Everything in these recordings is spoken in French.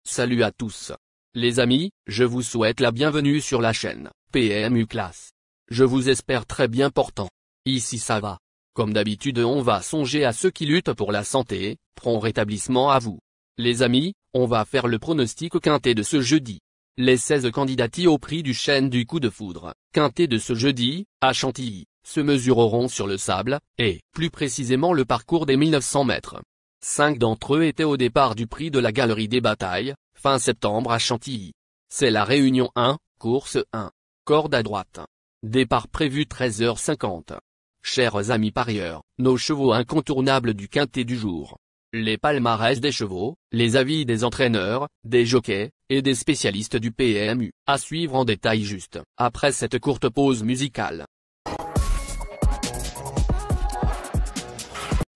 Salut à tous. Les amis, je vous souhaite la bienvenue sur la chaîne PMU Classe. Je vous espère très bien portant. Ici ça va. Comme d'habitude on va songer à ceux qui luttent pour la santé, prompt rétablissement à vous. Les amis, on va faire le pronostic quintet de ce jeudi. Les 16 candidats au prix du chêne du coup de foudre, quintet de ce jeudi, à Chantilly, se mesureront sur le sable, et, plus précisément le parcours des 1900 mètres. 5 d'entre eux étaient au départ du prix de la Galerie des Batailles, fin septembre à Chantilly. C'est la réunion 1, course 1. Corde à droite. Départ prévu 13h50. Chers amis parieurs, nos chevaux incontournables du quintet du jour. Les palmarès des chevaux, les avis des entraîneurs, des jockeys, et des spécialistes du PMU, à suivre en détail juste après cette courte pause musicale.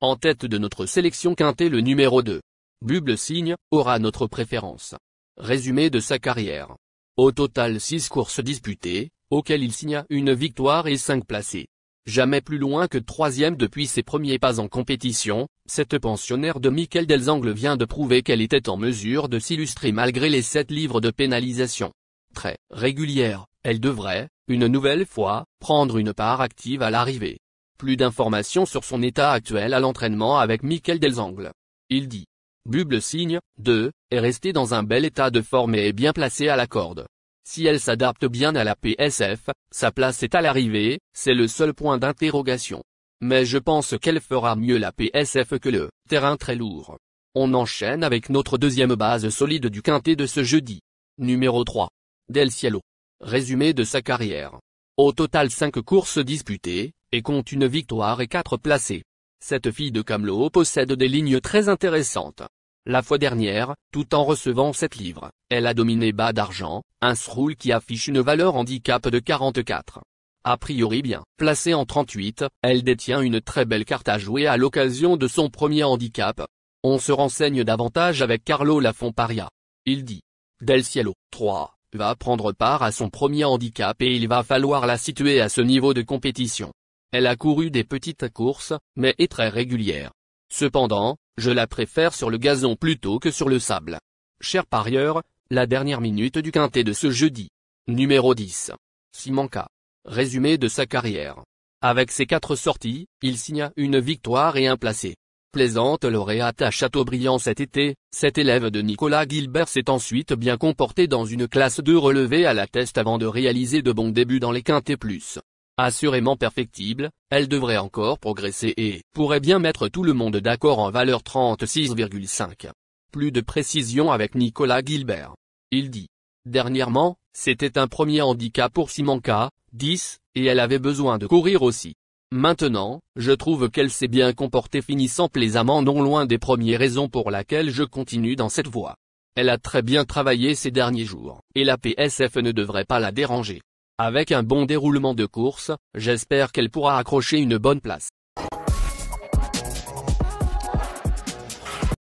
En tête de notre sélection quintet le numéro 2. Buble Signe, aura notre préférence. Résumé de sa carrière. Au total 6 courses disputées, auxquelles il signa une victoire et 5 placés. Jamais plus loin que 3e depuis ses premiers pas en compétition, cette pensionnaire de Michael Delzangles vient de prouver qu'elle était en mesure de s'illustrer malgré les 7 livres de pénalisation. Très régulière, elle devrait, une nouvelle fois, prendre une part active à l'arrivée. Plus d'informations sur son état actuel à l'entraînement avec Michael Delzangles. Il dit. Buble Signe, 2, est resté dans un bel état de forme et est bien placé à la corde. Si elle s'adapte bien à la PSF, sa place est à l'arrivée, c'est le seul point d'interrogation. Mais je pense qu'elle fera mieux la PSF que le terrain très lourd. On enchaîne avec notre deuxième base solide du quintet de ce jeudi. Numéro 3. Del Cielo. Résumé de sa carrière. Au total 5 courses disputées, et compte une victoire et 4 placés. Cette fille de Camelot possède des lignes très intéressantes. La fois dernière, tout en recevant 7 livres, elle a dominé Bas d'Argent, un sroule qui affiche une valeur handicap de 44. A priori bien placée en 38, elle détient une très belle carte à jouer à l'occasion de son premier handicap. On se renseigne davantage avec Carlo Lafomparia. Il dit. Del Cielo, 3, va prendre part à son premier handicap et il va falloir la situer à ce niveau de compétition. Elle a couru des petites courses, mais est très régulière. Cependant, je la préfère sur le gazon plutôt que sur le sable. Chers parieurs, la dernière minute du quintet de ce jeudi. Numéro 10. Simanca. Résumé de sa carrière. Avec ses 4 sorties, il signa une victoire et un placé. Plaisante lauréate à Châteaubriand cet été, cet élève de Nicolas Gilbert s'est ensuite bien comporté dans une classe 2 relevée à la test avant de réaliser de bons débuts dans les quintets plus. Assurément perfectible, elle devrait encore progresser et pourrait bien mettre tout le monde d'accord en valeur 36,5. Plus de précision avec Nicolas Gilbert. Il dit. Dernièrement, c'était un premier handicap pour Simanca, 10, et elle avait besoin de courir aussi. Maintenant, je trouve qu'elle s'est bien comportée finissant plaisamment non loin des premières raisons pour laquelle je continue dans cette voie. Elle a très bien travaillé ces derniers jours, et la PSF ne devrait pas la déranger. Avec un bon déroulement de course, j'espère qu'elle pourra accrocher une bonne place.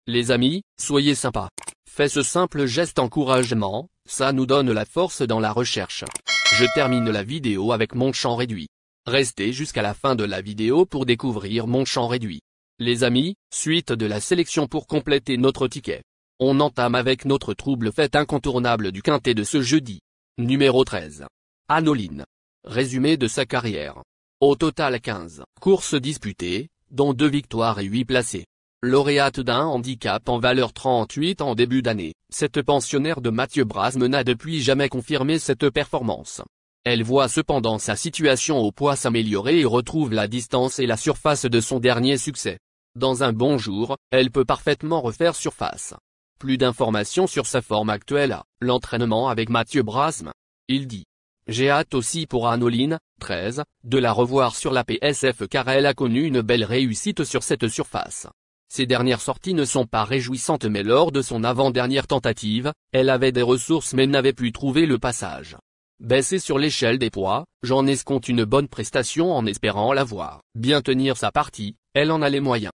Les amis, soyez sympas. Faites ce simple geste encouragement, ça nous donne la force dans la recherche. Je termine la vidéo avec mon champ réduit. Restez jusqu'à la fin de la vidéo pour découvrir mon champ réduit. Les amis, suite de la sélection pour compléter notre ticket. On entame avec notre trouble fête incontournable du quintet de ce jeudi. Numéro 13. Anoline. Résumé de sa carrière. Au total 15 courses disputées, dont 2 victoires et 8 placés. Lauréate d'un handicap en valeur 38 en début d'année, cette pensionnaire de Mathieu Brasme n'a depuis jamais confirmé cette performance. Elle voit cependant sa situation au poids s'améliorer et retrouve la distance et la surface de son dernier succès. Dans un bon jour, elle peut parfaitement refaire surface. Plus d'informations sur sa forme actuelle à l'entraînement avec Mathieu Brasme. Il dit. J'ai hâte aussi pour Anoline, 13, de la revoir sur la PSF car elle a connu une belle réussite sur cette surface. Ses dernières sorties ne sont pas réjouissantes mais lors de son avant-dernière tentative, elle avait des ressources mais n'avait pu trouver le passage. Baissée sur l'échelle des poids, j'en escompte une bonne prestation en espérant la voir bien tenir sa partie, elle en a les moyens.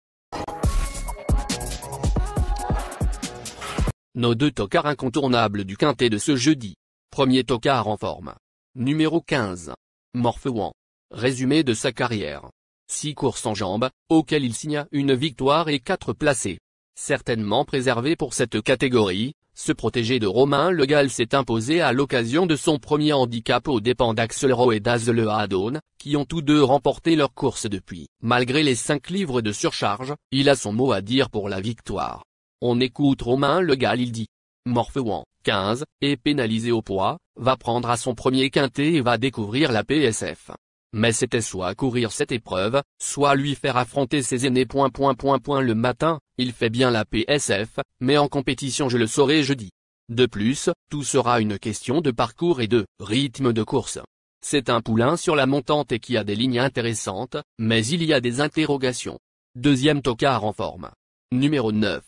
Nos 2 tocards incontournables du quintet de ce jeudi. Premier tocard en forme. Numéro 15. Morfeuan. Résumé de sa carrière. 6 courses en jambes, auxquelles il signa une victoire et 4 placés. Certainement préservé pour cette catégorie, ce protégé de Romain Le Gall s'est imposé à l'occasion de son premier handicap aux dépens d'Axel Rowe et d'Asle Hadone, qui ont tous deux remporté leur course depuis. Malgré les 5 livres de surcharge, il a son mot à dire pour la victoire. On écoute Romain Le Gall, il dit. Morfouan, 15, est pénalisé au poids, va prendre à son premier quintet et va découvrir la PSF. Mais c'était soit courir cette épreuve, soit lui faire affronter ses aînés. Le matin, il fait bien la PSF, mais en compétition je le saurai jeudi. De plus, tout sera une question de parcours et de rythme de course. C'est un poulain sur la montante et qui a des lignes intéressantes, mais il y a des interrogations. Deuxième tocard en forme. Numéro 9.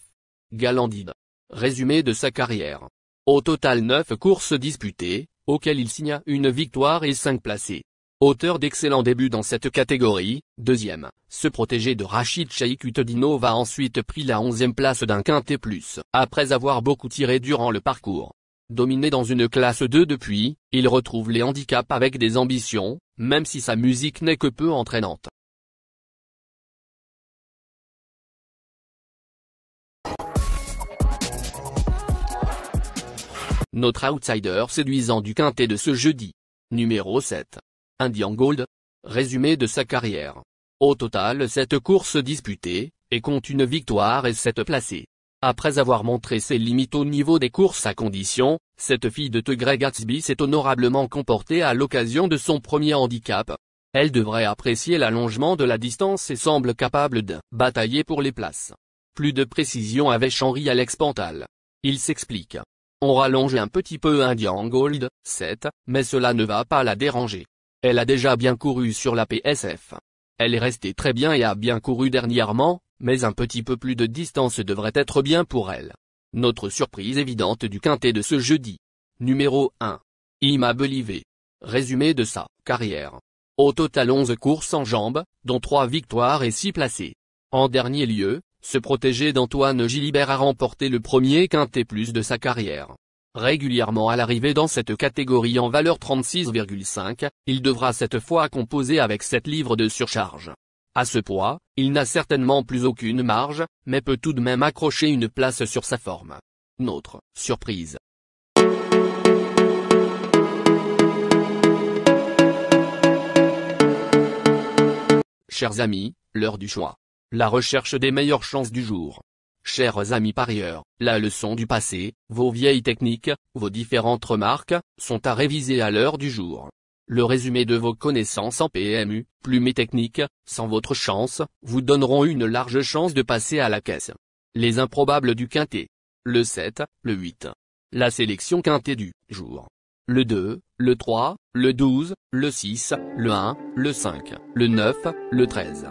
Galandide. Résumé de sa carrière. Au total 9 courses disputées, auxquelles il signa une victoire et 5 placés. Auteur d'excellents débuts dans cette catégorie, deuxième, ce protégé de Rachid Cheikh Utedino a ensuite pris la 11e place d'un quintet plus, après avoir beaucoup tiré durant le parcours. Dominé dans une classe 2 depuis, il retrouve les handicaps avec des ambitions, même si sa musique n'est que peu entraînante. Notre outsider séduisant du quintet de ce jeudi. Numéro 7. Indian Gold. Résumé de sa carrière. Au total 7 courses disputées, et compte une victoire et 7 placés. Après avoir montré ses limites au niveau des courses à condition, cette fille de Tegrey Gatsby s'est honorablement comportée à l'occasion de son premier handicap. Elle devrait apprécier l'allongement de la distance et semble capable de batailler pour les places. Plus de précision avec Henri Alex Pantal. Il s'explique. On rallonge un petit peu Indian Gold, 7, mais cela ne va pas la déranger. Elle a déjà bien couru sur la PSF. Elle est restée très bien et a bien couru dernièrement, mais un petit peu plus de distance devrait être bien pour elle. Notre surprise évidente du quintet de ce jeudi. Numéro 1. Ima Belivé. Résumé de sa carrière. Au total 11 courses en jambes, dont 3 victoires et 6 placés. En dernier lieu, ce protégé d'Antoine Gilibert a remporté le premier quintet plus de sa carrière. Régulièrement à l'arrivée dans cette catégorie en valeur 36,5, il devra cette fois composer avec 7 livres de surcharge. À ce poids, il n'a certainement plus aucune marge, mais peut tout de même accrocher une place sur sa forme. Notre surprise. Chers amis, l'heure du choix. La recherche des meilleures chances du jour. Chers amis parieurs, la leçon du passé, vos vieilles techniques, vos différentes remarques, sont à réviser à l'heure du jour. Le résumé de vos connaissances en PMU, plumes et techniques, sans votre chance, vous donneront une large chance de passer à la caisse. Les improbables du quintet. Le 7, le 8. La sélection quintet du jour. Le 2, le 3, le 12, le 6, le 1, le 5, le 9, le 13.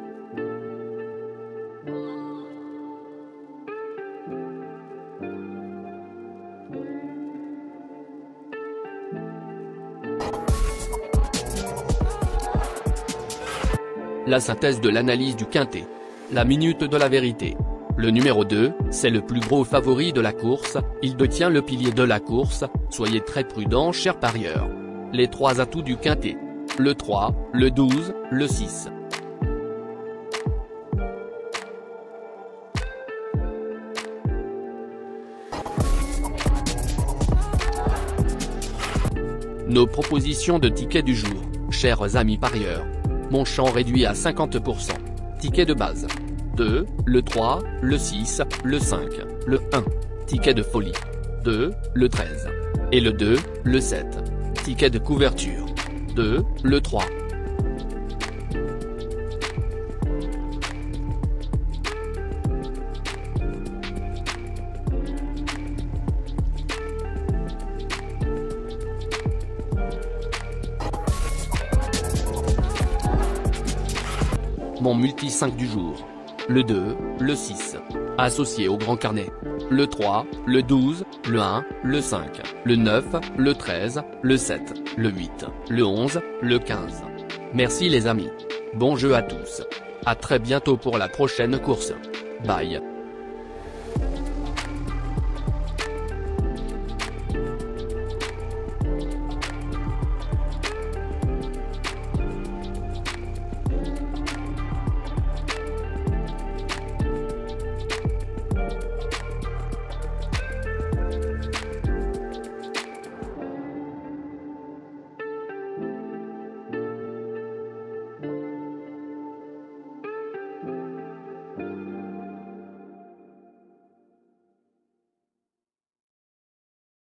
La synthèse de l'analyse du quintet. La minute de la vérité. Le numéro 2, c'est le plus gros favori de la course, il détient le pilier de la course, soyez très prudents chers parieurs. Les 3 atouts du quintet. Le 3, le 12, le 6. Nos propositions de tickets du jour, chers amis parieurs. Mon champ réduit à 50%. Ticket de base. 2, le 3, le 6, le 5, le 1. Ticket de folie. 2, le 13. Et le 2, le 7. Ticket de couverture. 2, le 3. Mon multi 5 du jour. Le 2, le 6. Associé au grand carnet. Le 3, le 12, le 1, le 5, le 9, le 13, le 7, le 8, le 11, le 15. Merci les amis. Bon jeu à tous. À très bientôt pour la prochaine course. Bye.